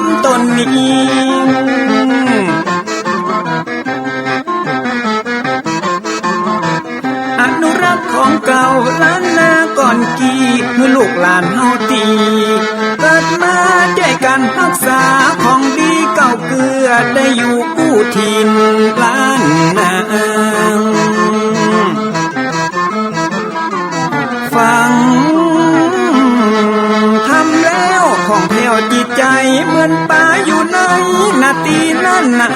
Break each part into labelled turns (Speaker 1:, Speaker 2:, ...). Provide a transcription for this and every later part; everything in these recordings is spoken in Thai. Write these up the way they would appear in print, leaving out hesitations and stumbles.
Speaker 1: ำตนนี้อนุรักษ์ของเก่าล้านนาก่อนกี่เมื่อลูกหลานเฮาตีเกิดมาด้วยกันรักษาของดีเก่าเกลือได้อยู่กู้ถิ่นล้านนาฟังทำแล้วของแผ่วจิตใจเหมือนป่าอยู่ในนาทีล้านน้ำ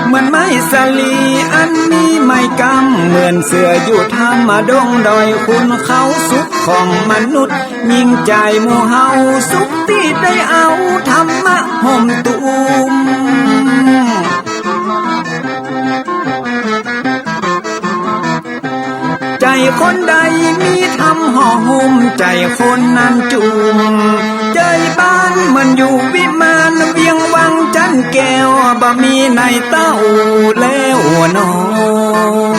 Speaker 1: เหมือนไม้สลีอันมีไม้กำเหมือนเสืออยู่ธรรมดงดอยคุณเขาสุขของมนุษย์ยิ่งใจหมู่เฮาสุขที่ได้เอาธรรมะห่มตุมใจคนใดมีธรรมห่อหุ้มใจคนนั้นจุมใจบ้านเหมือนอยู่วิมานเวียงวังจันแก้วบ่มีในเต้าแล้วน้อง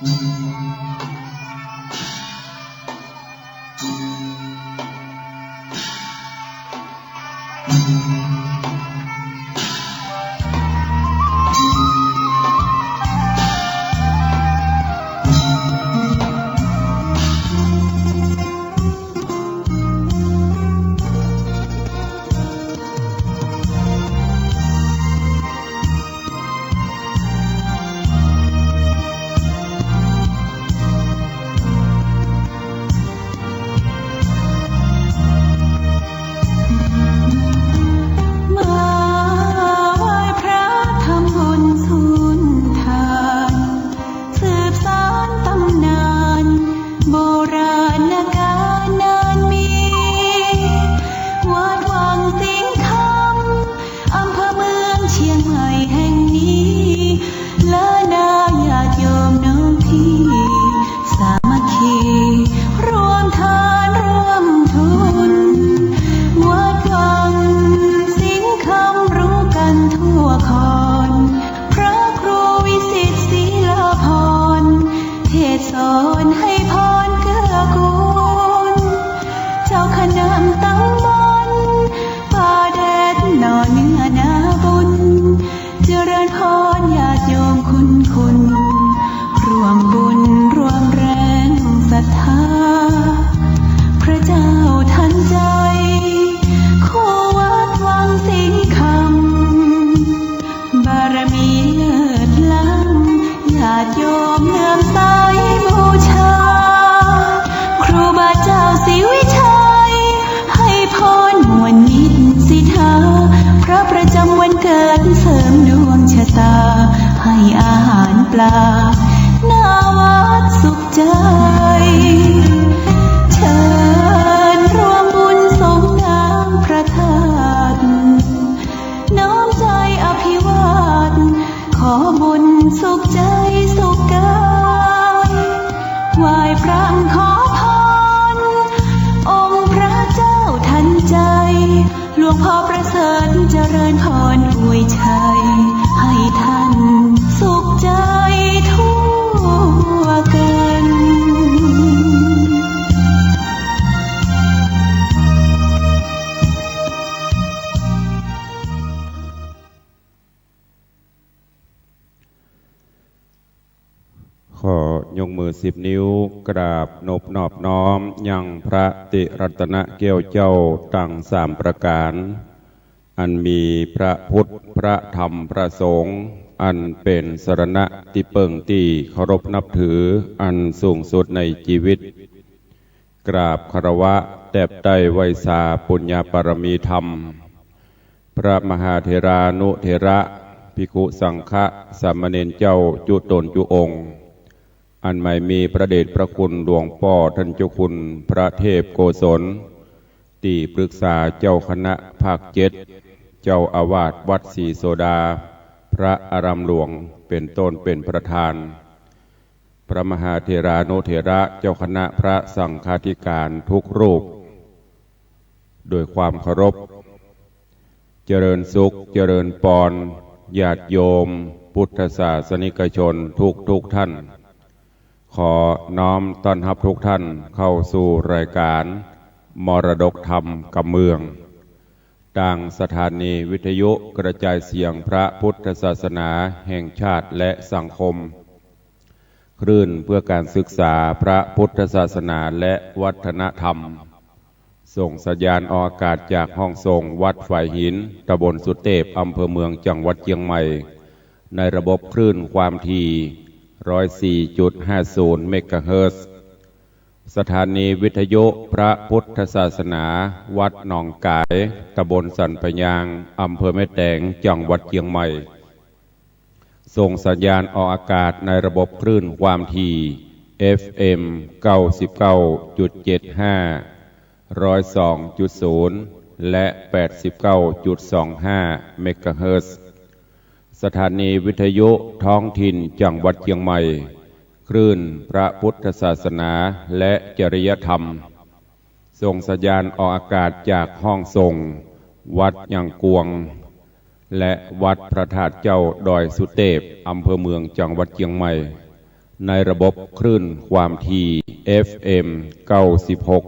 Speaker 2: ขอยกมือ10 นิ้วกราบนบนอบน้อมยังพระติรัตนเกี้ยวเจ้าตั้ง3 ประการอันมีพระพุทธพระธรรมพระสงฆ์อันเป็นสรณะที่เปิ่งที่เคารพนับถืออันสูงสุดในชีวิตกราบคารวะแตบใต้ไวยสาปุญญาปรมีธรรมพระมหาเถรานุเถระภิกขุสังฆะสามเณรเจ้าจุตนจุองค์อันไม่มีพระเดชพระคุณหลวงพ่อท่านเจ้าคุณพระเทพโกศลที่ปรึกษาเจ้าคณะภาค7เจ้าอาวาสวัดศรีโสดาพระอารามหลวงเป็นต้นเป็นประธานพระมหาเถรานุเถระเจ้าคณะพระสังฆาธิการทุกรูปโดยความเคารพเจริญสุขเจริญปรญาติโยมพุทธศาสนิกชนทุกท่านขอน้อมต้อนรับทุกท่านเข้าสู่รายการมรดกธรรมกับเมืองดังสถานีวิทยุกระจายเสียงพระพุทธศาสนาแห่งชาติและสังคมคลื่นเพื่อการศึกษาพระพุทธศาสนาและวัฒนธรรมส่งสัญญาณออกอากาศจากห้องส่งวัดฝ่ายหินตำบลสุเทพอำเภอเมืองจังหวัดเชียงใหม่ในระบบคลื่นความถี่104.50 เมกะเฮิรตซ์สถานีวิทยุพระพุทธศาสนาวัดหนองกายตำบลสันปะยางอำเภอแม่แตงจังหวัดเชียงใหม่ส่งสัญญาณออกอากาศในระบบคลื่นความถี่ FM 99.75 102.0 และ 89.25 เมกะเฮิรตซ์สถานีวิทยุท้องถิ่นจังหวัดเชียงใหม่คลื่นพระพุทธศาสนาและจริยธรรมส่งสัญญาณออกอากาศจากห้องส่งวัดยังกวงและวัดพระธาตุเจ้าดอยสุเทพอำเภอเมืองจังหวัดเชียงใหม่ ในระบบคลื่นความถี่ FM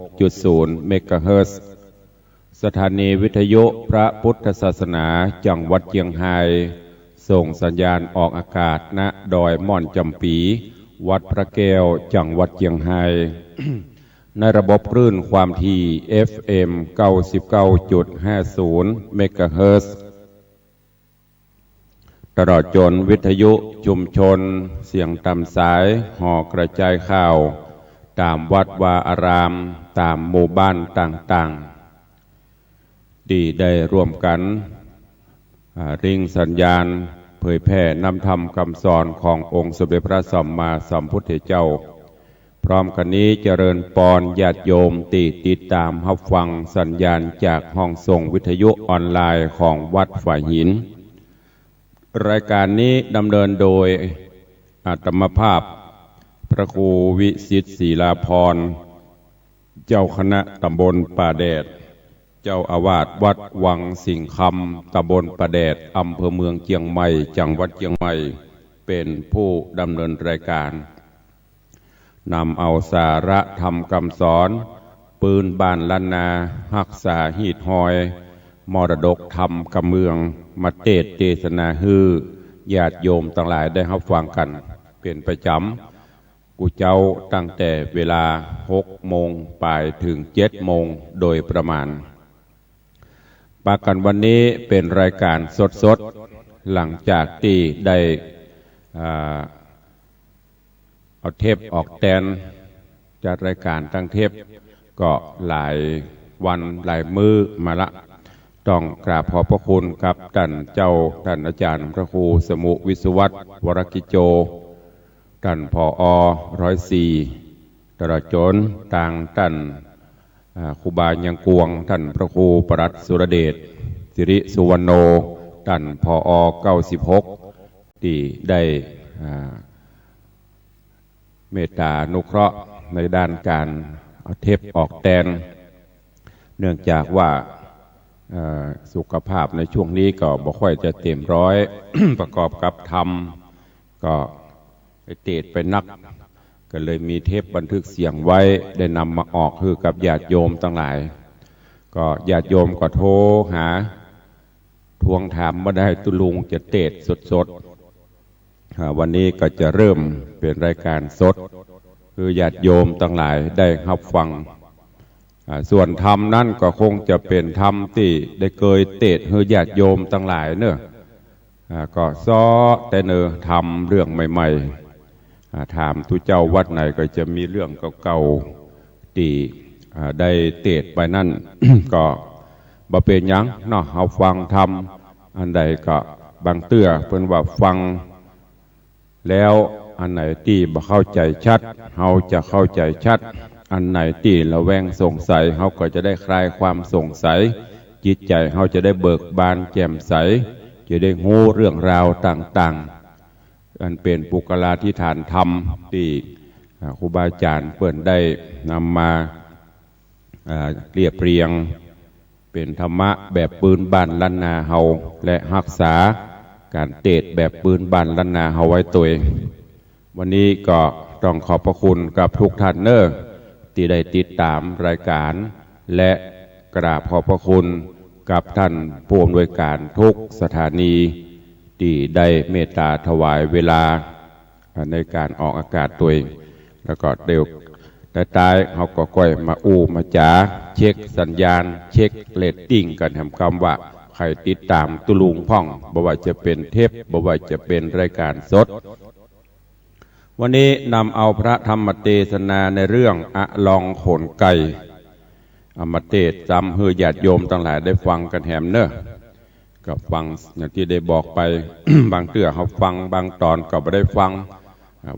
Speaker 2: 96.0 เมกะเฮิรตซ์สถานีวิทยุพระพุทธศาสนาจังหวัดเชียงรายส่งสัญญาณออกอากาศณดอยม่อนจำปีวัดพระแก้วจังหวัดเชียงราย ในระบบคลื่นความถี่ FM 99.50 เมกะเฮิรตซ์ตลอดจนวิทยุชุมชนเสียงตามสายห่อกระจายข่าวตามวัดวาอารามตามหมู่บ้านต่างๆที่ได้ร่วมกันริ่งสัญญาณเผยแผ่นำธรรมคำสอนขององค์สมเด็จพระสัมมาสัมพุทธเจ้าพร้อมกันนี้เจริญปอนญาติโยมติดตามรับฟังสัญญาณจากห้องส่งวิทยุออนไลน์ของวัดฝ่ายหินรายการนี้ดำเนินโดยอาตมภาพพระครูวิสิทธิ์ศรีลาภรณ์เจ้าคณะตำบลป่าแดดเจ้าอาวาสวัดวังสิงห์คำตำบลป่าแดดอำเภอเมืองเชียงใหม่จังหวัดเชียงใหม่เป็นผู้ดำเนินรายการนำเอาสาระธรรมคำสอนปืนบ้านล้านนารักษาหีดหอยมรดกธรรมกำเมืองมาเทศนาฮือญาติโยมทั้งหลายได้รับฟังกันเป็นประจำกูเจ้าตั้งแต่เวลา6 โมงไปถึง7 โมงโดยประมาณปากันวันนี้เป็นรายการสดๆหลังจากที่ได้เอาเทปออกแตนจัดรายการตั้งเทปก็หลายวันหลายมื้อมาละต้องกราบขอบพระคุณกับท่านอาจารย์พระครูสมุวิศวัตรวรกิจโจท่านผอ104ตลอดจนต่างท่านครูบายังกวงท่านพระครูปรัตสุรเดชสิริสุวรรณโนท่านผอ96ที่ได้เมตตานุเคราะห์ในด้านการเอาเทปออกแตนเนื่องจากว่าสุขภาพในช่วงนี้ก็บ่ค่อยจะเต็มร้อย ประกอบกับธรรมก็เตะไปนักก็เลยมีเทปบันทึกเสียงไว้ได้นำมาออกคือกับญาติโยมทั้งหลายก็ญาติโยมก็โทรหาทวงถามมาได้ตุลุงจะเตะสดวันนี้ก็จะเริ่มเป็นรายการสดคือญาติโยมทั้งหลายได้รับฟังส่วนธรรมนั่นก็คงจะเป็นธรรมที่ได้เคยเตะให้ญาติโยมทั้งหลายเนอะก็ซ้อแต่เนอทำเรื่องใหม่ๆถามทุเจ้าวัดไหนก็จะมีเรื่องเก่าๆที่ได้เตะไปนั่น ก็บ่เป็นหยังเนาะเอาฟังธรรมอันใดก็บางเตื้อเพิ่นว่าฟังแล้วอันไหนที่บ่เข้าใจชัดเฮาจะเข้าใจชัดอันไหนที่ระแวงสงสัยเฮาก็จะได้คลายความสงสัยจิตใจเฮาจะได้เบิกบานแจ่มใสจะได้รู้เรื่องราวต่างๆอันเป็นปุกลาธิฐานธรรมที่ครูบาอาจารย์เปิ่นได้นำมาเรียบเรียงเป็นธรรมะแบบปืนบ้านล้านนาเฮาและรักษาการเทศแบบปืนบ้านล้านนาเฮาไว้ตัวเองวันนี้ก็ต้องขอบพระคุณกับทุกท่านเนอที่ได้ติดตามรายการและกราบขอบพระคุณกับท่านผู้อำนวยการทุกสถานีที่ได้เมตตาถวายเวลาในการออกอากาศตัวเองแล้วก็เดี๋ยวตายเขาก็ค่อยมามาจ๋าเช็คสัญญาณเช็คเรตติ้งกันทำคำว่าใครติดตามตุลุงพ่องบ่ว่าจะเป็นเทปบ่ว่าจะเป็นรายการสดวันนี้นำเอาพระธรรมเทศนาในเรื่องอะลองโขนไก่มาเทศจำให้ญาติโยมทั้งหลายได้ฟังกันแหมเนอะก็ฟังอย่างที่ได้บอกไป บางเตื้อเขาฟังบางตอนก็ไม่ได้ฟัง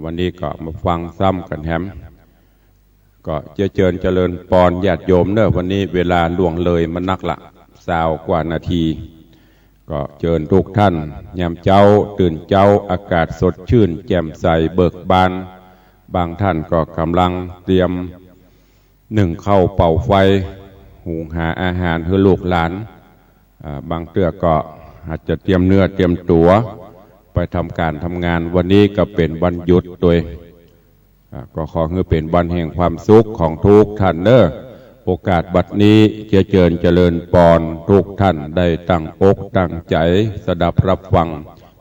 Speaker 2: วันนี้ก็มาฟังซ้ำกันแหมก็เจริญปอนญาติโยมเนอะวันนี้เวลาล่วงเลยมันนักละ20 กว่านาทีก็เชิญทุกท่านยามเจ้าตื่นเจ้าอากาศสดชื่นแจ่มใสเบิกบานบางท่านก็กำลังเตรียมข้าวเป่าไฟหุงหาอาหารให้ลูกหลานบางเตื้อก็อาจจะเตรียมเนื้อเตรียมตั๋วไปทำการทำงานวันนี้ก็เป็นวันหยุดโดย ก็ขอให้เป็นวันแห่งความสุขของทุกท่านเนอะโอกาสบัดนี้จะเจริญปอนทุกท่านได้ตั้งอกตั้งใจสดับรับฟัง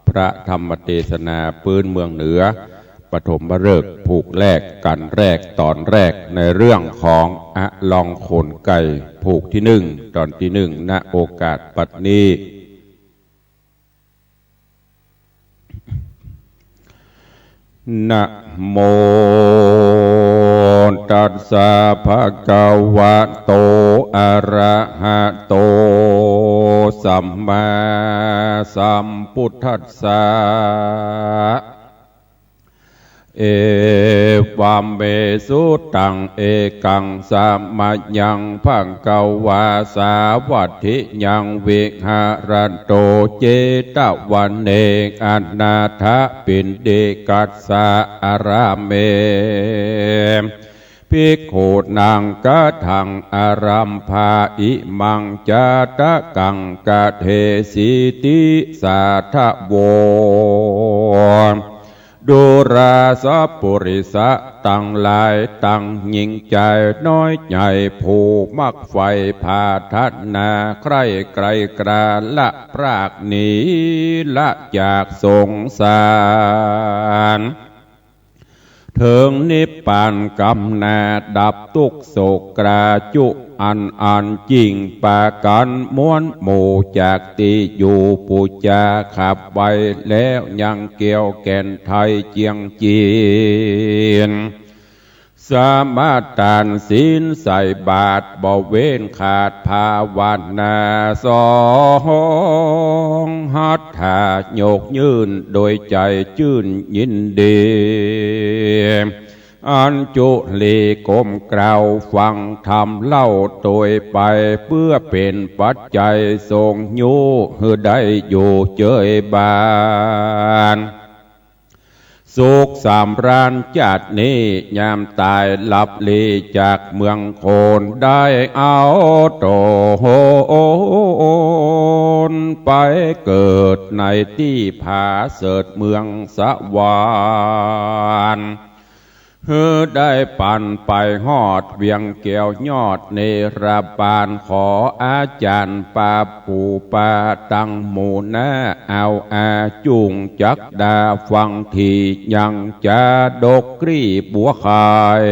Speaker 2: พระธรรมเทศนาปืนเมืองเหนือปฐมฤกษ์ผูกแรกกันแรกตอนแรกในเรื่องของอะลองโขนไก่ผูกที่หนึ่งตอนที่หนึ่งณโอกาสบัดนี้นะโมตัสสะภะคะวะโตอะระหะโตสัมมาสัมพุทธัสสะเอวัมเมสุตังเอกังสัมมายังภังกวาสาวัตถิยังวิหารันโตเจตวันเนกอนาถปินเดกัสสะอาราเมภิกขุนังกะทังอารัมภาอิมังจาตะกังกะเทสิติสาทะโวดูราสะปุริสะตั้งหลายตั้งยิ่งใจน้อยใหญ่ผูกมักไฟพาทัดนาใครไกลกราละพรากหนีละจากสงสารถึงนิพพานกำนาดับทุกโศกกราจุอันจริงปากันม้วนหมู่จากตีอยู่ปูจาขับไว้แล้วยังเกี่ยวแก่นไทยเจียงจีนสามารถตานศีลใส่บาทบ่เว้นขาดภาวนาสองหัตถาโยกยืนโดยใจชื่นยินดีอันจุลีกลมกล่าวฟังธรรมเล่าโดยไปเพื่อเป็นปัจจัยทรงยูให้ได้อยู่เจยบานสุขสามรานจัดนี้ยามตายหลับลีจากเมืองโคนได้เอาโตนไปเกิดในที่ผาเสดเมืองสวรรค์ได้ปั่นไปหอดเวียงแก้วยอดเนรบาลขออาจารย์ปาปูปาตั้งหมู่นาเอาอาจุงจักดาฟังทียังจะดกกรีบัวขาย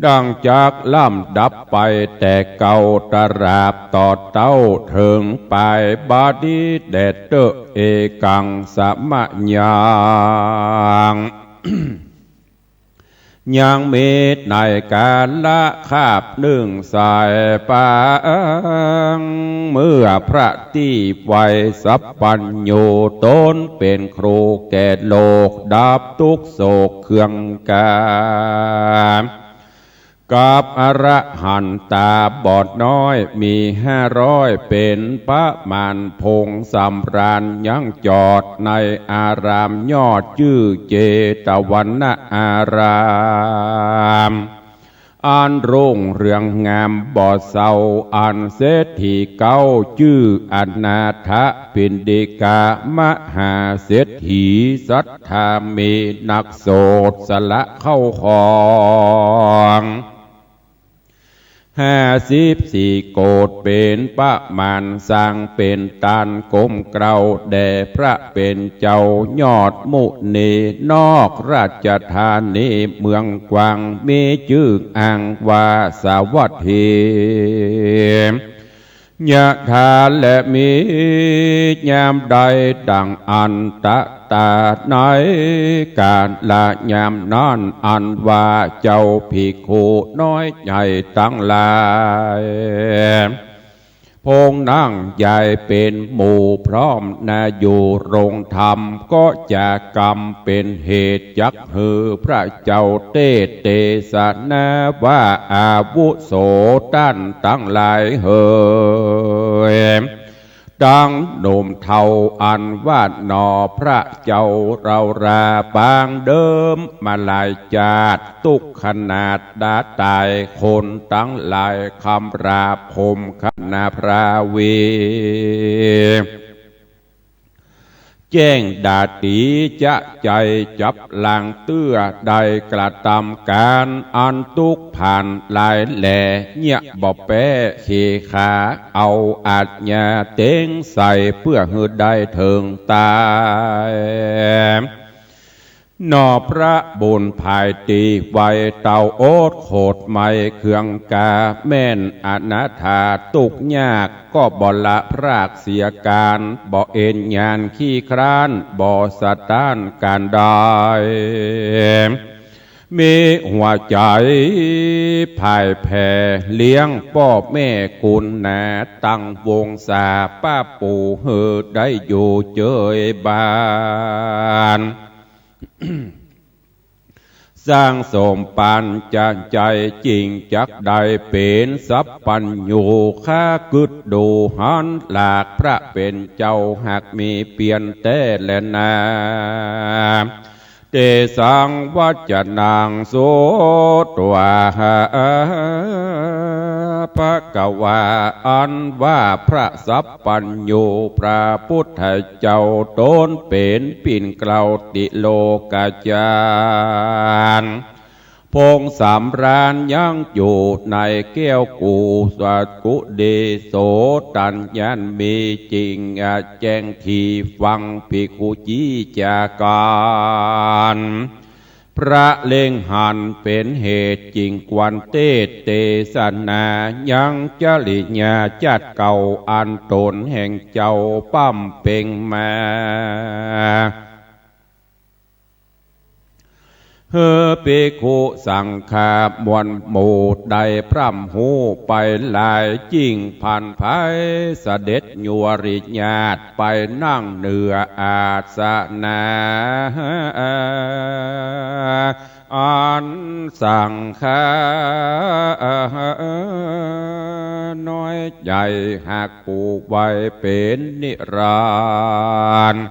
Speaker 2: ดังจากล่ำดับไปแต่เก่าตราบต่อเต้าถึงไปบาดีเดดเตเอกังสมะยังยังมีในการละคาบหนึ่งสายปางเมื่อพระที่ไวสัพพัญโยตนเป็นครูแก่โลกดับทุกโศกเครื่องกามกับอรหันตาบอดน้อยมี500เป็นประมาณพงสำราญยังจอดในอารามยอดชื่อเจตวันนะอารามอันรุ่งเรืองงามบ่อเศร้าอันเศรษฐีเก้าชื่ออนาถปินดิกามหาเศรษฐีสัทธามีนักโสดสละเข้าของ54 โกฏเป็นประมาณสร้างเป็นตานกลมเกลาแด่พระเป็นเจ้ายอดมุนีนอกราชธานีเมืองกวางมีชื่ออ่างวาสาวัตถียะถาและมียามใดดังอันตะตาในการละยามนั้นอันว่าเจ้าภิกขุน้อยใหญ่ตั้งหลายพงนั่งใหญ่เป็นหมู่พร้อมนาอยู่โรงธรรมก็จะกรรมเป็นเหตุยักหือพระเจ้าเตสนาว่าอาวุโสตั้นตั้งหลายเฮยดังโนมเทาอันวาดนอพระเจ้าเราราบางเดิมมาลายจาดตุกขนาดดาตายคนตั้งหลายคำราพมขนาพระวี แจ้งดาตีจะใจจับลางเตื้อได้กระทำการอันตุกผ่านลายแหล่เงียบบ่แป้เขขาเอาอาจญาเต็งใส่เพื่อหืดได้เถิงตายนอพระบุญภายตีไว้เต่าโอดโขดไม่เครื่องกาแม่นอนาถาตุกยากก็บ่ละพรากเสียการบ่เอ็นญาณขี้คร้านบ่สะต้านการได้มีหัวใจภายแผ่เลี้ยงพ่อแม่กุลนาตั้งวงศาป้าปู่เฮือได้อยู่เจยบ้านสร้างสมปันจะใจจริงจักได้เป็นสัพปัญญูข้ากึดดูหันหลากพระเป็นเจ้าหากมีเปลี่ยนแต่และนาเตสังวัจนังโสตวาภะกวาอันว่าพระสัพปัญญูพระพุทธเจ้าตนเป็นปิ่นเกลาติโลกาจารย์พงสามรานยังอยู่ในแก้วกูสัตกุเดโสตัญญันมีจริงแจ้งที่ฟังภิกขุจีจาการพระเล็งหันเป็นเหตุจริงกวนเตเตสนายังจริญาจัดเก่าอันตนแห่งเจ้าปั้มเป่งมาเฮอภิกขุสังฆามวลหมู่ใดพร่ำหูไปหลายจิ้งผ่านภัยเสด็จยัวริญาตไปนั่งเหนืออาสนะอันสังฆาน้อยใหญ่หากปลูกไว้เป็นนิรันดร์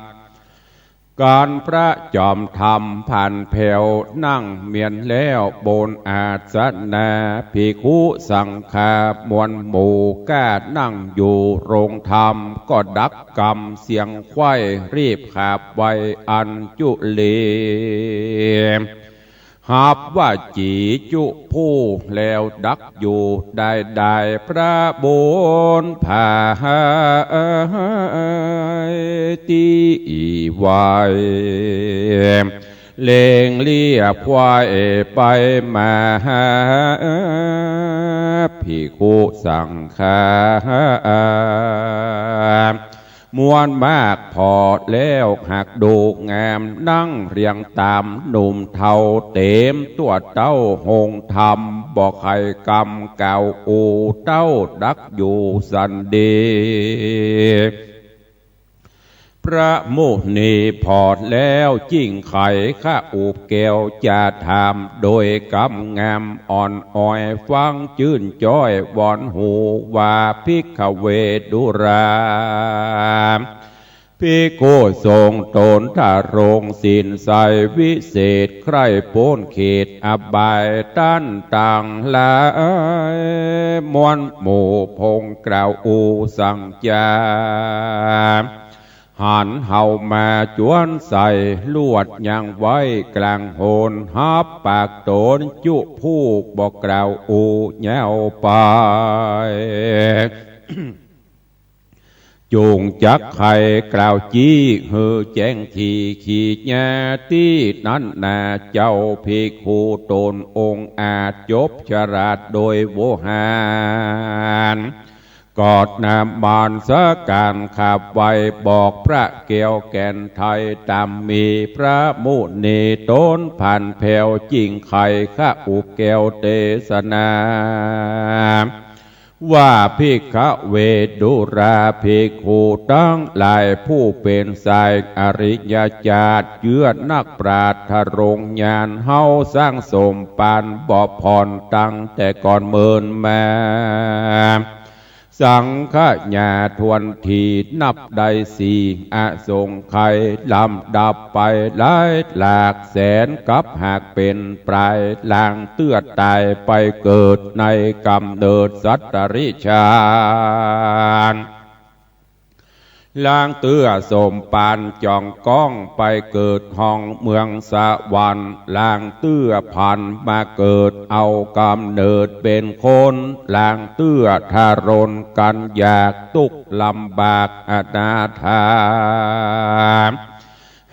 Speaker 2: การพระจอมธรรมผ่านแผ่วนั่งเมียนแล้วบนอาสนะภิกขุสังฆามวลหมู่ก้านั่งอยู่โรงธรรมก็ดักกรรมเสียงไข้รีบขาบไว้อันจุลีหาบว่าจีจุผู้แล้วดักอยู่ได้พระบุญภาตีไว้เล่งเลียควายไปมาภิกขุสังฆามวลมากพอแล้วหากดูงามนั่งเรียงตามหนุ่มเทาเต็มตัวเต้าหงธรรมบอกใครกำเก่าอูเต้าดักอยู่สันดีพระมุนีพอดแล้วจิ้งไข่ข้าอูบแก้วจะทำโดยกำงามอ่อนอ้อยฟังจื่นจ้อยวอนหูว่าภิกขเวดุราภิกขุทรงตนทารงสินใสวิเศษใครโพ้นเขตอบายต้านต่างหลายมวลหมู่พงกล่าวอูสังจาหันเฮามาจวนใส่ลวดยังไว้กลางโหนหับปากโตนจุผู้บอกกล่าวอูแยวไปจูงจักไข่กล่าวจี้เฮือแจ้งทีขีญาที่นั้นนาเจ้าภิกขุตนองค์อาจจบฉราดโดยโวหารกอดน้ำบานสการขับไว้บอกพระเกี่ยวแก่นไทยตามมีพระมุนีต้นผ่านแผ่วจิงไข่ข้าอุแก้วเทศนาว่าภิกขเวดุราภิกขุตั้งหลายผู้เป็นสายอริยญาติเยือนักปราชญ์ทรงญาณเฮาสร้างสมปานบ่ผ่อนตั้งแต่ก่อนเมินมาสังฆญาทวนทีนับได้สี่อสงไขยลำดับไปหลายหลากแสนกับหากเป็นปลายลางเตื้อตายไปเกิดในกำเนิดสัตตริชาน ล้างเตื้อสมปานจองก้องไปเกิดห้องเมืองสวรรค์ล้างเตื้อพันมาเกิดเอากำเนิดเป็นคนล้างเตื้อทารนกันอยากทุกข์ลำบากอนาถา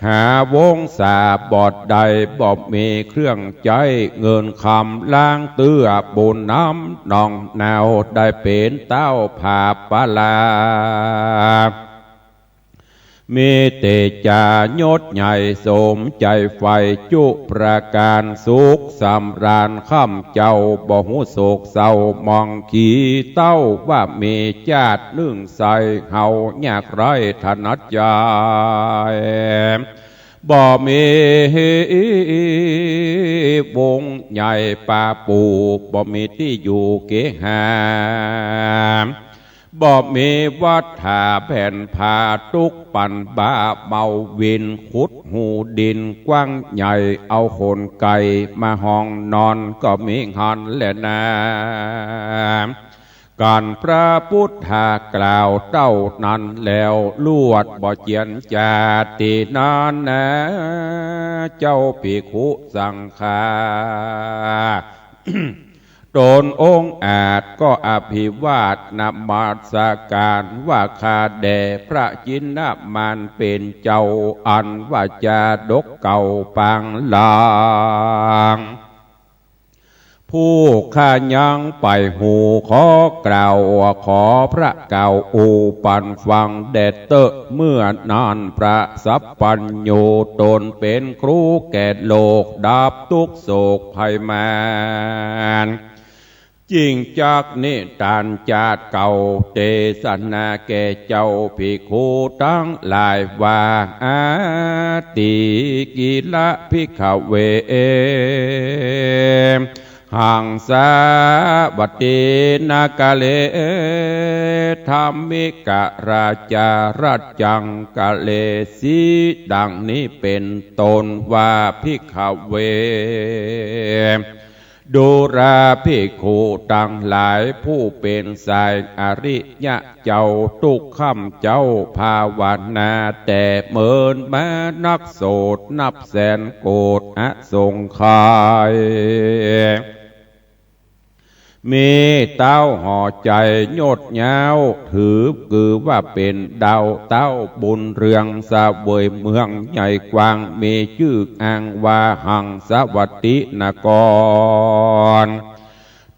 Speaker 2: หาวงสาบอดใดบ่มีเครื่องใจเงินคำล้างเตื้อบุญน้ำนองแนวได้เป็นเต้าผาปลามีเตจายศใหญ่สมใจไฟจุประการสุขสำราญข้ามเจ้าบ่หูโศกเศร้ามองขีเต้าว่ามีญาตินึ่งใสเฮายากไรถนัดใจบ่มีวงใหญ่ป่าปูบ่มีที่อยู่เกหาบ่มีวัดถาแผ่นผ้าตุกปั่นบาเบาวินขุดหูดินกว้างใหญ่เอาคนไก่มาห้องนอนก็มีหันและนาการพระพุทธากล่าวเต้านั้นแล้วลวดบ่เจียนจาตินานนะเจ้าภิกขุสังฆา ตนองค์อาจก็อภิวาทนมัสการว่าข้าแด่พระจินนมานเป็นเจ้าอันว่าจะดกเก่าปางลางผู้ข้ายังไปหูขอกล่าวขอพระเก่าอูปันฟังเด็ดเตอะเมื่อนานพระสัพพัญโยตนเป็นครูแก่โลกดับทุกโศกภัยมารจริงจากนิทานจาดเก่าเตสนาแก่เจ้าภิกขุทั้งหลายว่าอาติกิละภิกขเวหังสาวัตตินากาเลธรรมิกะราจารัจจังกาเลสีดังนี้เป็นตนว่าภิกขเวดูราภิกขุตั้งหลายผู้เป็นสายอริยะเจ้าทุกคำเจ้าภาวนาแต่เมินมานักโสดนับแสนโกฏอสงไขยมีเต้าห่อใจโยดยาวถือคือว่าเป็นดาวเต้าบุญเรืองสะเวยเมืองใหญ่กว้างมีชื่ออ้างว่าหังสวัตตินกร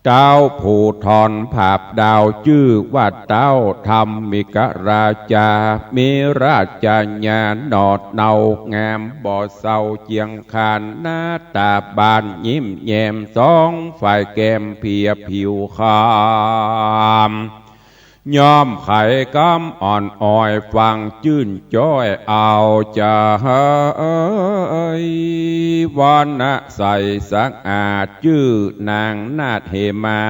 Speaker 2: เต้าผู้ทอนภาพดาวชื่อว่าเต้าธรรมิกราชามีราชญาณนอดเนางามบ่อเศร้าเจียงคานหน้าตาบานยิ้มแย้มสองฝ่ายแก้มเพียผิวขามย้อมไข่กำอ่อนอ้อยฟังจื่นจ้อยเอาจะเฮ้ยวานะใสสักอาจชื่อนางนาถเหมา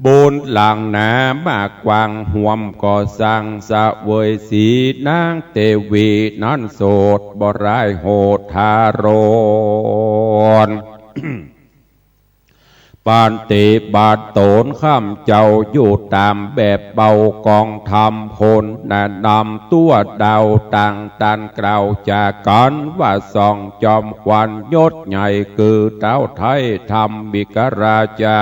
Speaker 2: บุญหลังหนามากกวางห่วมก่อสร้างสะเวยสีนางเตวีนั้นโสดบ่ร้ายโหดทารน ปานติบาทโตนข้ามเจ้าอยู่ตามแบบเบากองธรรมคนแนะนำตัวดาวต่างตันกล่าวจากกันว่าส่องจอมควันยศใหญ่คือเต้าไทยธรรมิกราชา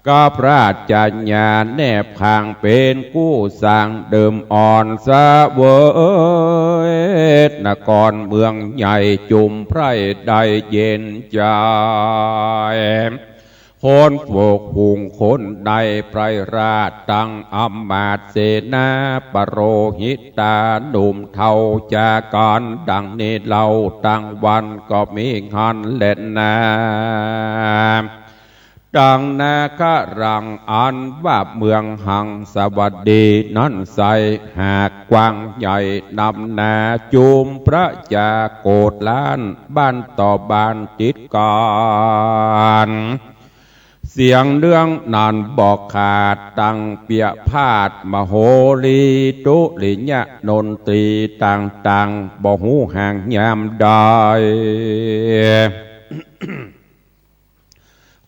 Speaker 2: ก็พระราชญาแนบข้างเป็นกู้สร้างเดิมอ่อนสะเวยนครเมืองใหญ่จุมไพรได้เย็นใจคนโฝกหุงคนใดไพรราชตั้งอำมาตย์เสนาปโรหิตาหนุ่มเท่าจากการดังนี้เล่าตั้งวันก็มีหันเล่นนาดังนาครังอันว่าเมืองหังสวัสดีนั้นใสหากกว้างใหญ่นำนาจูมพระจาโกฏล้านบ้านต่อบ้านติดกันเสียงเรื่องนั้นบอกขาดตั้งเปียพาดมโหรีตุลิญะนนตรีต่างๆบ่หูห่างยามใด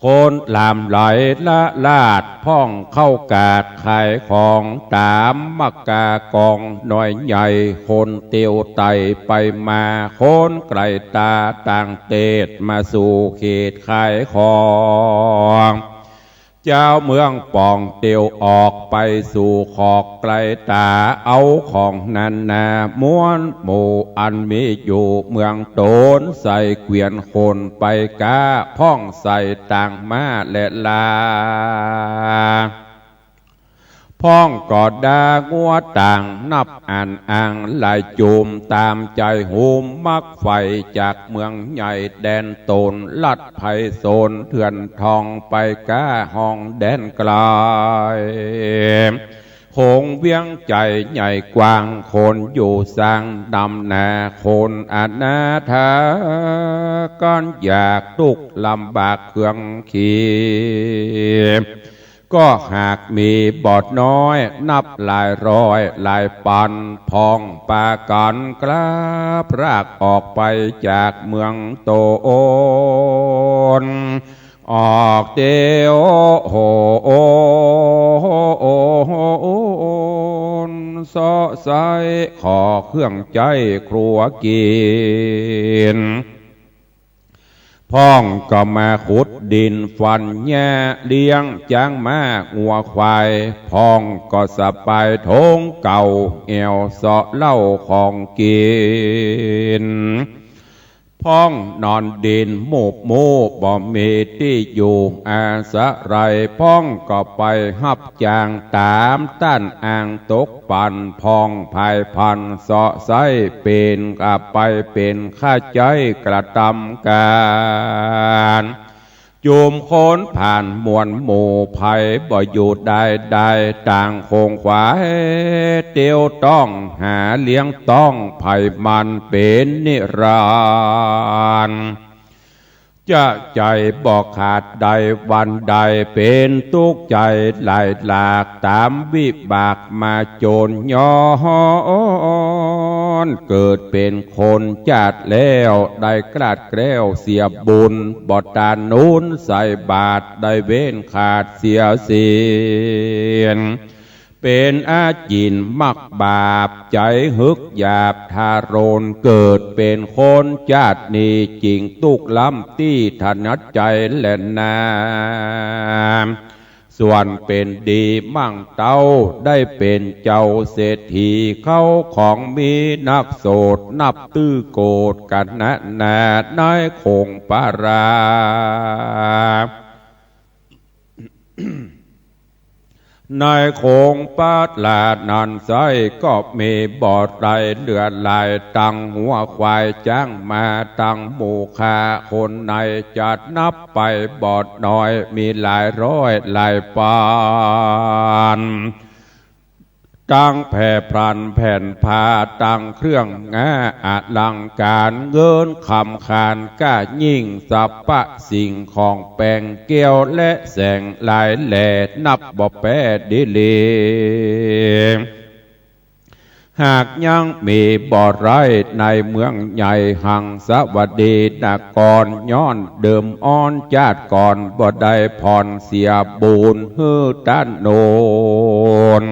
Speaker 2: คนลามไหลละลาดพ่องเข้ากาดขายของตามมักกากองหน่อยใหญ่คนเตียวไตไปมาคนไกลตาต่างเตดมาสู่เขตขายของเจ้าเมืองป่องเตียวออกไปสู่ขอกไกลตาเอาของนันนาม้วนหมู่อันมีอยู่เมืองโตนใส่เกวียนคนไปกาพ่องใส่ต่างมาและลาพ้องกอดดางัวต่างนับอ่างลายจูมตามใจหูมมักไฟจากเมืองใหญ่แดนโตนลัดไผ่โซนเถื่อนทองไปก้าห้องแดนไกลคงเวียงใจใหญ่กว้างคนอยู่สร้างดำนาคนอนาถาก้อนอยากทุกข์ลำบากเครื่องขีก็หากมีบอดน้อยนับหลายร้อยหลายปันพองปากันกล้าพรากออกไปจากเมืองโตนออกเดียวโหสอใสขอเครื่องใจครัวกินพ้องก็มาขุดดินฟันแย่เลี้ยงจ้างม้างัวควายพ้องก็สบายทงเก่าเอวเสาะเล่าของกินพ้องนอนดินมูบมูบ่มีที่อยู่อาศัยพ้องก็ไปหับจางตามต้านอ่างตกปันพ้องภายพันเสาะไสเป็นกับไปเป็นข้าใจกระทำการจูมโคนผ่านมวลหมู่ภัยบ่อยู่ได้ต่างคงขวาเตียวต้องหาเลี้ยงต้องภัยมันเป็นนิรันดร์จะใจบอกขาดใดวันใดเป็นทุกข์ใจหลายหลากตามวิบากมาโจรย้อนเกิดเป็นคนจัดแล้วได้กลาดแกล้วเสียบุญบอดตานู้นใส่บาตรได้เว้นขาดเสียเสียนเป็นอาจินมักบาปใจฮึกหยาบทาโรนเกิดเป็นคนจาดนี้จริงตุกล้ำที่ถนัดใจและนาส่วนเป็นดีมั่งเต้าได้เป็นเจ้าเศรษฐีเข้าของมีนักโสดนับตื้อโกดกันนะนาน้อยคงปารา นายคงปาดลาดนันไซก็มีบอดไหลเลือดไหลตังหัวควายจ้างมาตังหมู่คาคนในจัดนับไปบอดน้อยมีหลายร้อยหลายปานตั้งแผ่พรันแผ่นพาตั้งเครื่องงาอลังการเงินคำคานก้ายิ่งสับปะสิ่งของแปลงเกี้ยวและแสงลายแหล่นับบ่แปดดิเลหากยังมีบ่อไรในเมืองใหญ่หังสวัสดีนกรย้อนเดิมอ้อนจาดก่อนบ่ได้ผ่อนเสียบูนฮื้อด้านโนน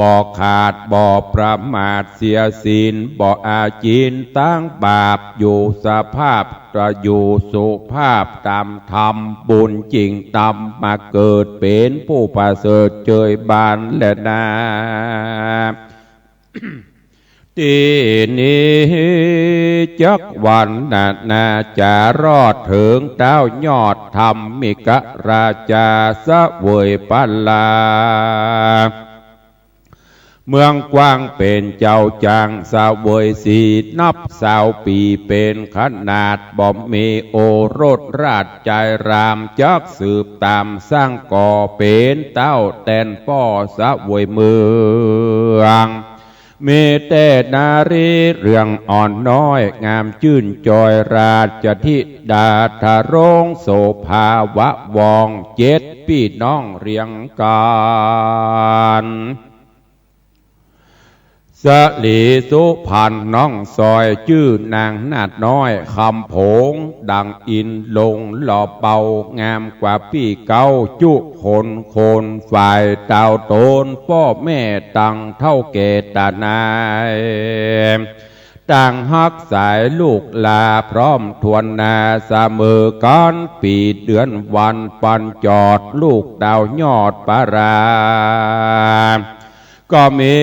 Speaker 2: บ่ขาดบ่ประมาทเสียศีลบ่อาจีนตั้งบาปอยู่สภาพก็อยู่สุภาพตามธรรมบุญจริงตามมาเกิดเป็นผู้ประเสริฐเจยบานและนาที่นี้จักวันนาจะรอดถึงเต้ายอดธรรมิกราชาสะเวยปัลลาเมืองกว้างเป็นเจ้าจางสาวเวยสีนับสาวปีเป็นขนาดบ่มีโอรสราชใจรามจักสืบตามสร้างก่อเป็นเต้าแตนป้อสาวเวยเมืองมีแต่นารีเรื่องอ่อนน้อยงามชื่นจอยราชธิดาทารงโสภาวะวองเจ็ดพี่น้องเรียงกัน สลีสุพรรณน้องซอยชื่อนางนาดน้อยคำโผงดังอินลงหล่อเป่างามกว่าพี่เก้าจุคนคนฝ่ายดาวโตนพ่อแม่ตังเท่าเกตนายต่างฮักสายลูกลาพร้อมทวนนาเสมอกันปีเดือนวันปันจอดลูกดาวยอดปาราก็มี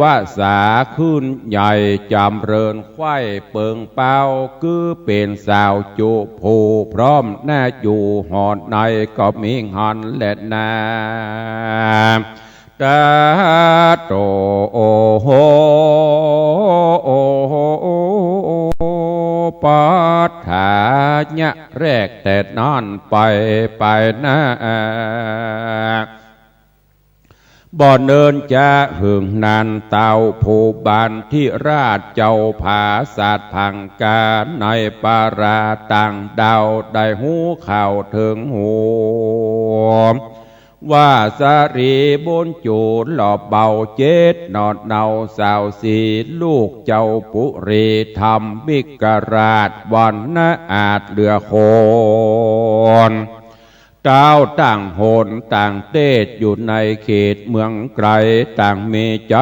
Speaker 2: วาสาขึ้นใหญ่จำเริญไข่เปิงเป้าคือเป็นสาวจุผูพร้อมหน้าอยู่หอดในก็มีหันและนาตาโตโอโหปัฏฐานะแรกแต่นอนไปนะบ่อเนินจะหึงนานเต่าผู้บานที่ราชเจ้าผาศาสตร์พังกาในปาราต่างดาวได้หูข่าวถึงหูว่าสารีบุญจูนหล่อเบาเจ็ดนอดเนาสาวสีลูกเจ้าปุรีธรรมมิกราชวันนะอาจเหลือโคนเจ้าต่างโหนต่างเตศอยู่ในเขตเมืองไกลต่างมีใจ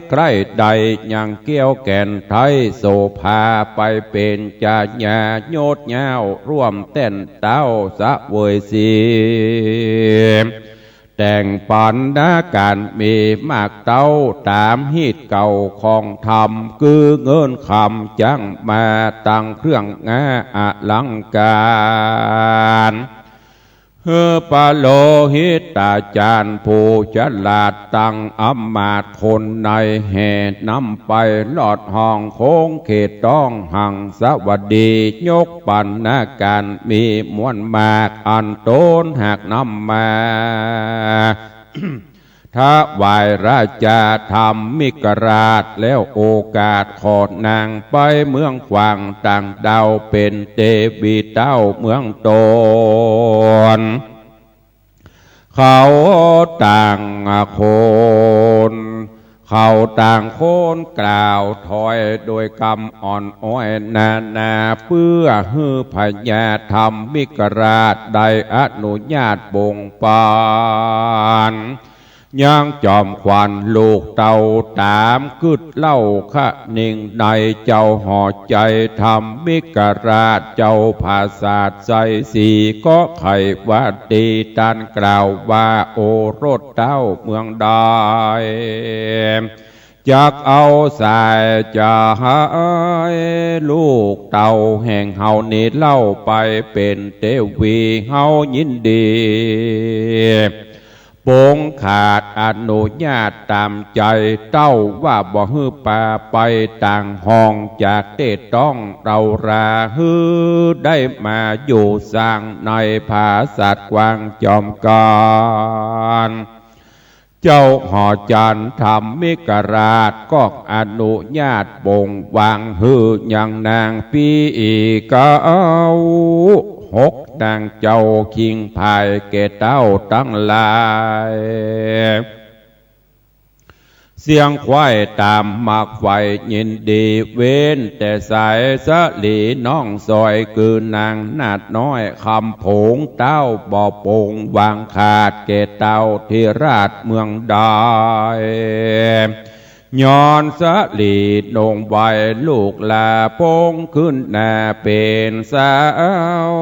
Speaker 2: ใครใดยังเกี้ยวแก่นไทยโสภาไปเป็นจาญาโยดเงาร่วมเต้นเต้าสะเวยสีแต่งปันนาการมีมากเต้าตามฮิตเก่าของธรรมคือเงินคำจังมาตั้งเครื่องงาอลังการปะโลหิตาจารย์ผู้ฉลาดตั้งอำมาตย์คนในแห่นำไปลอดห้องโค้งเขตต้องหังสวัสดียกปันนาการมีมวลมากอันโตนหากนำมาถ้าวายราชาธรรมมิกราชแล้วโอกาสขอดนางไปเมืองขวางต่างดาวเป็นเทวีเต้าเมืองโตนเขาต่างโคนเขาต่างโคนกล่าวถอยโดยกำอ่อนอ้อยนาเพื่อฮือพญาธรรมมิกราชได้อนุญาตบ่งปานย่างจอมควันลูกเต่าตามกึดเล่าขะนิ่งในเจ้าห่อใจธรรมมิกราชเจ้าภาษาใจสีก็ไขวัดดีตันกล่าวว่าโอรสเต้าเมืองใดจักเอาสายจะหายลูกเต่าแห่งเฮานี้เล่าไปเป็นเทวีเฮายินดีปงขาดอนุญาตตามใจเต้าว่าบ่ฮือป่าไปต่างห้องจากเตต้องเราราฮือได้มาอยู่สร้างในภาษากวางจอมกรเจ้าหอจันธรรมมิกราชก็อนุญาตบ่งวางฮืออย่างนางปีเก้าหกดังเจ้าคิงภายเกเต้าตั้งหลายเสียงควายตามมากไฟยินดีเว้นแต่สายสะลีน้องซอยคือนางนาดน้อยคำผงเต้าบ่อโป่งวางขาดเกเต้าที่ราชเมืองใดย้อนสะลีลงไว้ลูกลาพงขึ้นหน้าเป็นสาว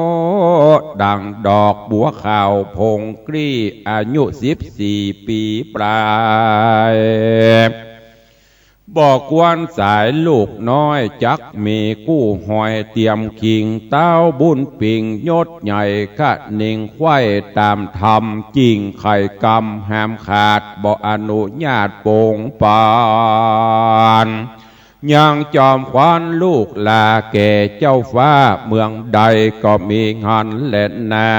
Speaker 2: ดังดอกบัวขาวพงกรีอายุ14 ปีปลายบอกวันสายลูกน้อยจักมีกู้หอยเตรียมคิงเต้าบุญปิงยศใหญ่ขะนิ่งไข่ตามธรรมจริงไข่กำห้ามขาดบ่อนุญาตโป่งปานยังจอมควันลูกลาแก่เจ้าฟ้าเมืองใดก็มีหันและนา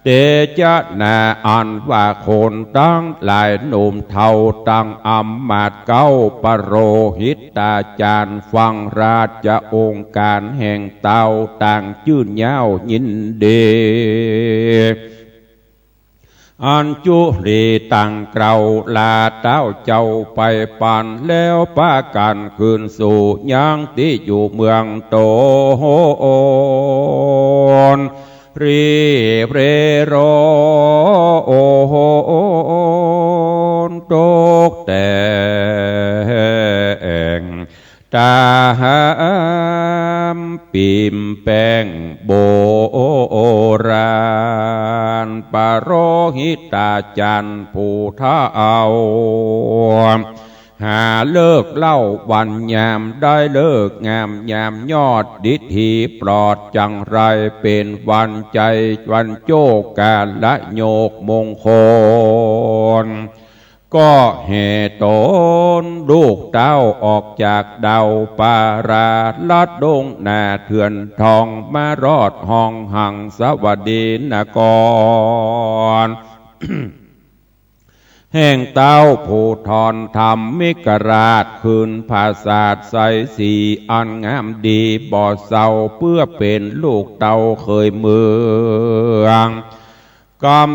Speaker 2: เตจนาอันว่าคนตั้งหลายหนุ่มเท่าตั้งอำมาตย์เก้าปโรหิตาจารย์ฟังราชองค์การแห่งเต้าต่างชื่นเย้ายินดี อันจุลีตังเกลาลาเต้าเจ้าไปปันแล้วปากันคืนสู่ยังที่อยู่เมืองโตนรีเรโรโอโตกแต่งตาหามปิมแป้งโบราณปาโรหิตาจันผู้ท้าเอาหาเลิกเล่าวันยามได้เลิกงามยามยอดดิถีปลอดจังไรเป็นวันใจวันโจกกาลละโยกมงคลก็แห่ตนลูกเต้าออกจากเดาปาราลัดดงนาเถื่อนทองมารอดห้องหังสวัสดีนกร แห่งเต้าผู้ทอนธรรมมิกราชคืนภาษาใสสีอันงามดีบ่อเศร้าเพื่อเป็นลูกเต้าเคยเมืองกรรม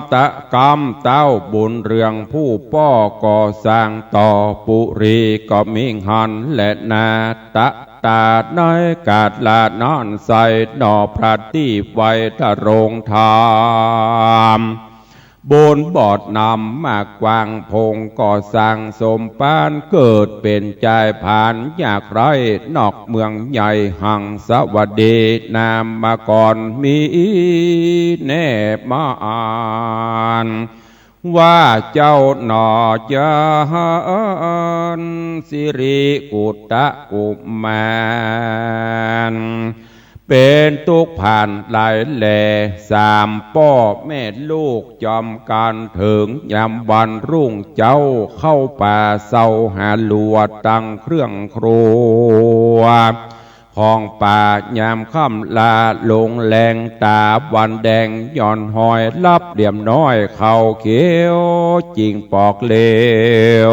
Speaker 2: เต้าบุญเรืองผู้ป้อก่อสร้างต่อปุรีก็มิงหันและนาตะตาน้อยกาดลานอนใส่หน่อพระที่ไว้ทะโรงธรรมบนบอดนำมากกวางพงก่อสร้างสมปานเกิดเป็นใจผ่านอยากไรนอกเมืองใหญ่หังสวัสดีนามมาก่อนมีแน่มาอ่านว่าเจ้าหนอจานสิริกุตะกุมารเป็นตุกผ่านหลายแหล่สามป้อแม่ลูกจอมการถึงยามวันรุ่งเจ้าเข้าป่าเศร้าหาลัวตั้งเครื่องครัวของป่ายามค่ำลาลงแรงตาวันแดงย่อนหอยลับเหลี่ยมน้อยเข้าเขียวจริงปอกเลว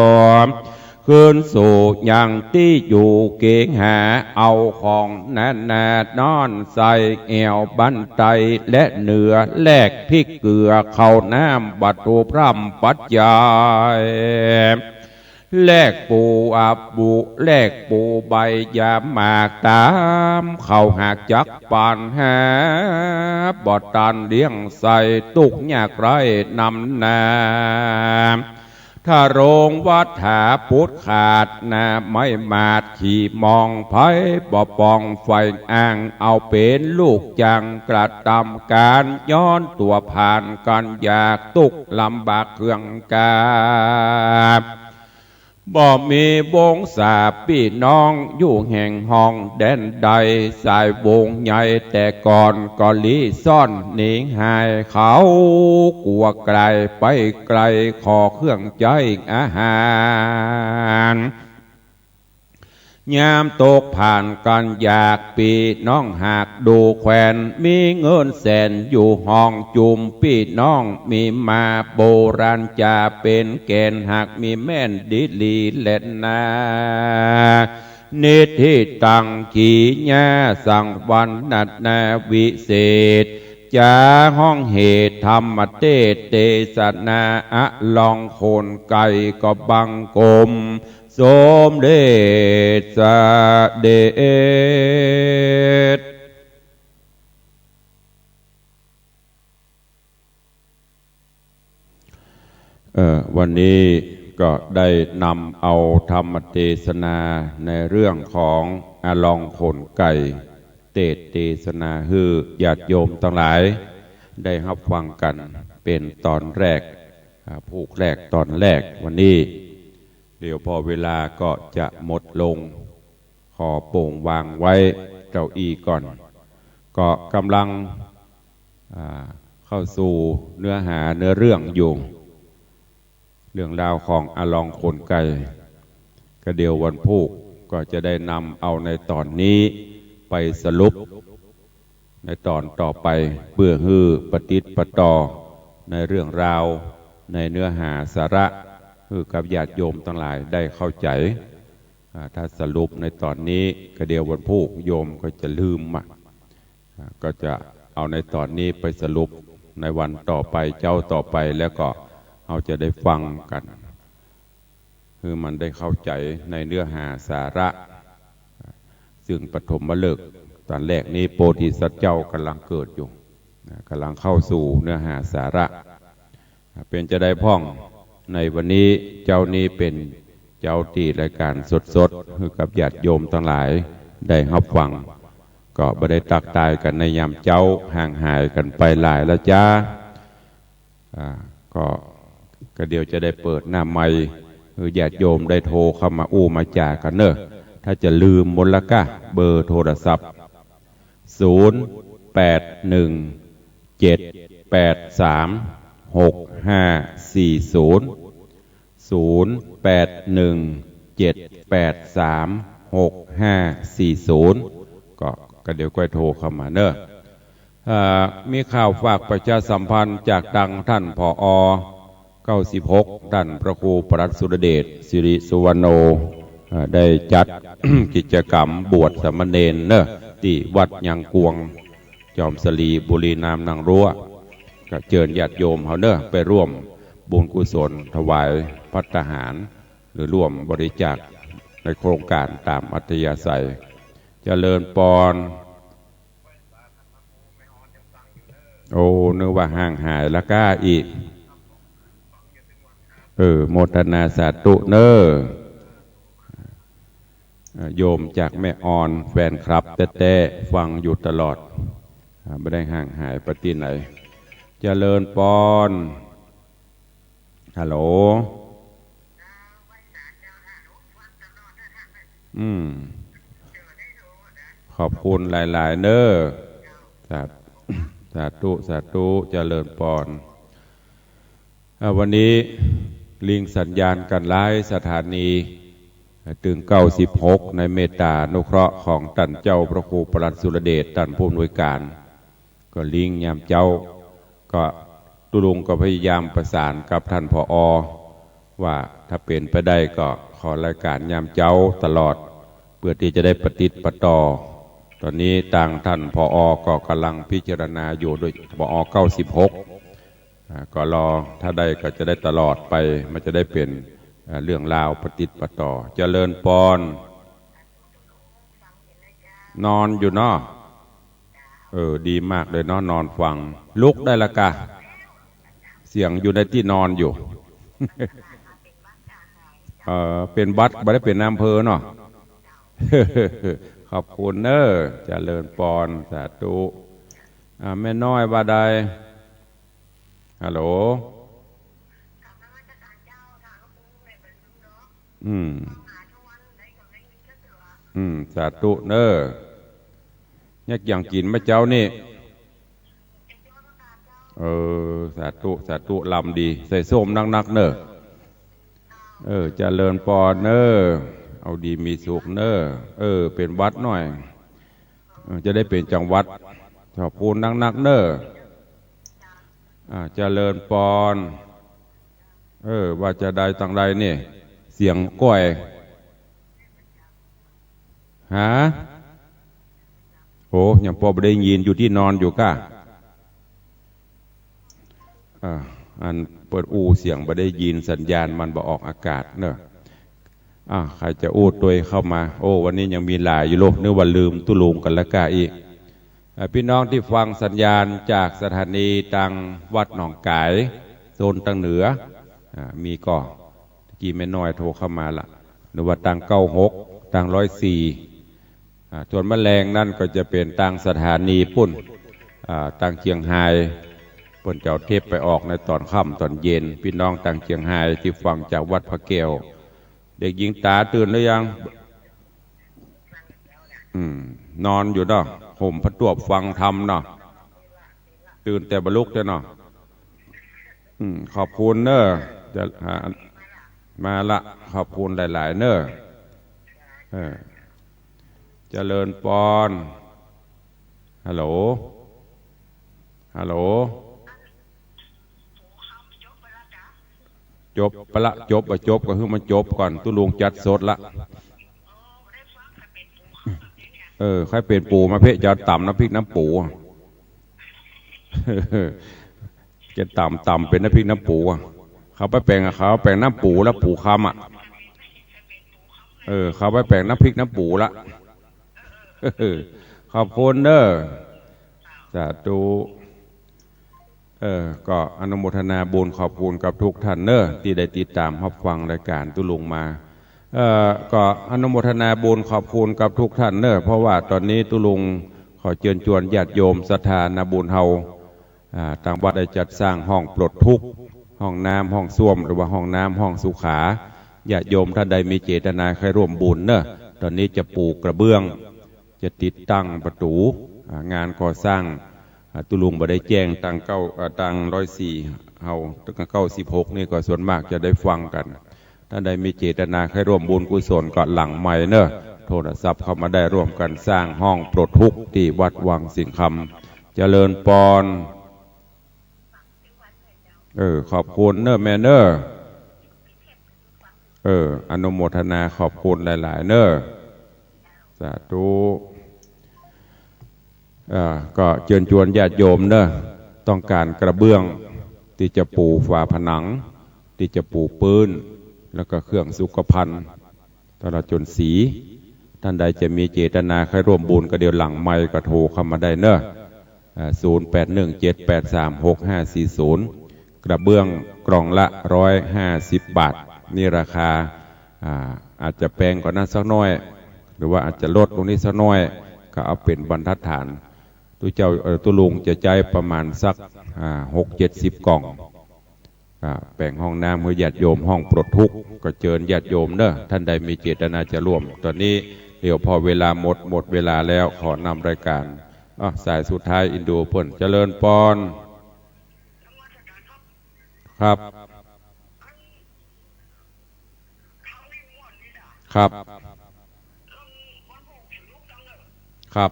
Speaker 2: คืนสู่ยังที่อยู่เก่งหาเอาของแน่นนอนใส่แอวบันไตและเนื้อแลกพริกเกลือเข้าน้ำบัดตูพร่ำปัจจัยแลกปูอับบุแลกปูใบยามหมากตามเข้าหากจักปานหาบอดตันเลี้ยงใส่ตุกยากไรนำนาถ้าโรงวัดหาพุทธขาดนาไม่มาดขี่มองไผ่บ่ปองไฟอ้างเอาเป็นลูกจังกระทำการย้อนตัวผ่านกันอยากตุกลำบากเครื่องกาบ่มีวงสาพี่น้องอยู่แห่งห้องแดนใดสายวงใหญ่แต่ก่อนก็ลีซ่อนหนีหายเขากลัวไกลไปไกลขอเครื่องใจอาหารยามตกผ่านกันอยากปีน้องหากดูแขวนมีเงินแสนอยู่ห้องจุมพี่น้องมีมาโบราณจะเป็นแกนหากมีแม่นดิลีเล่นนานิธิตังขีญาสังวันนัดนาวิเศษจาห้องเหตุธรรมเตเตสนาอะลองโคนไก่ก็บังกลมสมเด็จสเด็จวันนี้ก็ได้นำเอาธรรมเทศนาในเรื่องของอาลองผลไก่เทศนาฮือญาติโยมทั้งหลายได้รับฟังกันเป็นตอนแรกผูกแรกตอนแรกวันนี้เดี๋ยวพอเวลาก็จะหมดลงขอโป่งวางไว้เก้าอี้ก่อนก็กำลังเข้าสู่เนื้อหาเนื้อเรื่องอยู่เรื่องราวของอาลองคนไก่ก็เดี๋ยววันพุธก็จะได้นำเอาในตอนนี้ไปสรุปในตอนต่อไปเพื่อฮือปฏิปต่อในเรื่องราวในเนื้อหาสาระคือกับญาติโยมทั้งหลายได้เข้าใจถ้าสรุปในตอนนี้ก็เดี๋ยววันพุธโยมก็จะลืมก็จะเอาในตอนนี้ไปสรุป ในวันต่อไปเจ้าต่อไปแล้วก็เราจะได้ฟังกันคือมันได้เข้าใจในเนื้อหาสาระซึ่งปฐมฤกษ์ตอนแรกนี้โพธิสัตว์เจ้ากำลังเกิดอยู่กำลังเข้าสู่เนื้อหาสาระเป็นจะได้พ่องในวันนี้เจ้านี้เป็นเจ้าตีรายการสดๆคือกับญาติโยมทั้งหลายได้รับฟังก็บ่ได้ตักตายกันในยามเจ้าห่างหายกันไปหลายแล้วจ้าก็เดี๋ยวจะได้เปิดหน้าไมค์คือญาติโยมได้โทรเข้ามาอู้มาจ่ากันเนอะถ้าจะลืมมนละก็เบอร์โทรศัพท์0817836540ก็เดี๋ยวก็โทรเข้ามาเนอะมีข่าวฝากประชาสัมพันธ์จากดังท่านผอ96ท่านพระครูปรัตสุรเดชสิริสุวรรณโนได้จัด กิจกรรมบวชสามเณรเนอะที่วัดยังกวงจอมสลีบุรีนามนางรั้วก็เชิญญาติโยมเขาเนอะไปร่วมบุญกุศลถวายภัตตาหารหรือร่วมบริจาคในโครงการตามอัธยาศัยเจริญปอนโอ้นึกว่าห่างหายแล้วก็อีกโมทนาสาธุเนอโยมจากแม่ออนแฟนคลับแต่ฟังอยู่ตลอดไม่ได้ห่างหายปฏิไหนเจริญปอนฮัลโหลขอบคุณหลายๆเนอสาธุเจริญปอนวันนี้ลิงสัญญาณกันไล่สถานีถึง96ในเมตตานุเคราะห์ของท่านเจ้าพระครูปรัตสุรเดชท่านผู้อำนวยการก็ลิงยามเจ้าก็ตุลุงก็พยายามประสานกับท่านผอ.ว่าถ้าเป็นไปได้ก็ขอรายการยามเจ้าตลอดเพื่อที่จะได้ปฏิปต่อตอนนี้ต่างท่านผอ.ก็กำลังพิจารณาอยู่โดยผอ. 96ก็รอถ้าได้ก็จะได้ตลอดไปมันจะได้เป็นเรื่องราวปฏิปต่อเจริญปอนนอนอยู่เนาะดีมากเลยเนาะนอนฟังลุกได้ละกะเสียงอยู่ในที่นอนอยู่ เป็นบัดไม่ได้เป็นอำเภอเนาะ ขอบคุณเนอเจริญปอนสาธุแม่น้อยว่าใดฮัลโหลสาธุเนอยักอย่างกินมะเจ้านี่สาธุลำดีใส่ส้มนักเนอเจริญปอนเนอเอาดีมีสุขเนอเป็นวัดหน่อยจะได้เป็นจังหวัดขอบคุณนักเนอเจริญปอนว่าจะได้ตังใดนี่เสียงก้อยฮะโอ้ยังพอได้ยินอยู่ที่นอนอยู่ก้าอันเปิดอูเสียงบ่ได้ยินสัญญาณมันบ่ออกอากาศเนอะใครจะอู้ตัวเข้ามาวันนี้ยังมีหลายอยู่โลกนึกว่าลืมตุลุงกันละกาอีกพี่น้องที่ฟังสัญญาณจากสถานีตังวัดหนองกายโซนตังเหนือมีก็กี่ไม่น้อยโทรเข้ามาละหรือว่าตัง96ตัง104ส่วนแมลงนั่นก็จะเป็นตังสถานีปุ่นตังเชียงไฮ้ปุ่นเจ้าเทพไปออกในตอนค่ำตอนเย็นพี่น้องตังเชียงไฮ้ที่ฟังจากวัดพระแก้วเด็กหญิงตาตื่นหรือยังนอนอยู่เนาะห่มพระตวบฟังธรรมเนาะตื่นแต่บรรลุเนาะขอบคุณเนอะจะมาละขอบคุณหลายๆเนอะเจริญปอนฮัลโหลจบปะละจบก็คือมันจบก่อนตุลุงจัดสดละใครเป็นปูมาเพะจะต่ำน้ำพริกน้ำปู จะต่ำเป็นน้ำพริกน้ำปูอะเขาไปแปลงเขาแปลงน้ำปูแล้วปูคำอ่ะเขาไปแปลงน้ำพริกน้ำปูละขอบคุณเด้อสาธุก็อนุโมทนาบุญขอบคุณกับทุกท่านเนอะที่ได้ติดตามรับฟังรายการตุลุงมาก็อนุโมทนาบุญขอบคุณกับทุกท่านเนอะเพราะว่าตอนนี้ตุลุงขอเชิญชวนญาติโยมศรัทธานาบุญเฮาทางวัดได้จัดสร้างห้องปลดทุกข์ห้องน้ำห้องส้วมหรือว่าห้องน้ำห้องสุขาญาติโยมท่านใดมีเจตนาใครร่วมบุญเนอะตอนนี้จะปูกระเบื้องจะติดตั้งประตูงานก่อสร้างตุลุงบ่ได้แจ้งตัง104เฮาตั้ง96นี่ก็ส่วนมากจะได้ฟังกันท่านใดมีเจตนาใครร่วมบุญกุศลก็หลังใหม่เนอะโทรศัพท์เข้ามาได้ร่วมกันสร้างห้องปลดทุกข์ที่วัดวังสิงห์คำเจริญปอนขอบคุณเนอะแม่เนอะอนุโมทนาขอบคุณหลายๆเนอะสาธุก็เชิญชวนญาติโยมเนอะต้องการกระเบื้องที่จะปูฝาผนังที่จะปูปืนแล้วก็เครื่องสุขภัณฑ์ตลอดจนสีท่านใดจะมีเจตนาใครร่วมบุญก็เดี๋ยวหลังไมค์ก็โทรเข้ามาได้เนอะ0817836540กระเบื้องกล่องละ150 บาทนี่ราคาอาจจะแพงกว่านั้นสักน้อยหรือว่าอาจจะลดตรงนี้สักน้อยก็เอาเป็นบรรทัดฐานตุลุงจะใจประมาณสัก60-70 กล่องแบ่งห้องน้ำให้ญาติโยมห้องปลดทุกข์ก็เชิญญาติโยมเนอะท่านใดมีเจตนาจะร่วมตอนนี้เดี๋ยวพอเวลาหมดเวลาแล้วขอนำรายการสายสุดท้ายอินโดเพิ่นเจริญปอนครับครับครับ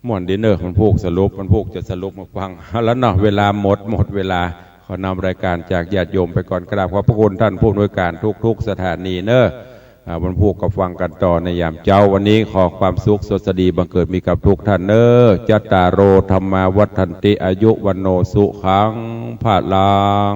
Speaker 2: หมอนดินเนอร์มันพวกสรุปมันพวกจะสรุปมาฟังแล้วเนาะเวลาหมดเวลาขอนำรายการจากญาติโยมไปก่อนกราบขอบพระคุณท่านผู้อำนวยการทุกสถานีเนอะวันพวกก็ฟังกันต่อในยามเจ้าวันนี้ขอความสุขสดสดีบังเกิดมีกับทุกท่านเนอะจัตตารโอธรรมาวัฏันติอายุวันโนสุขังภาลัง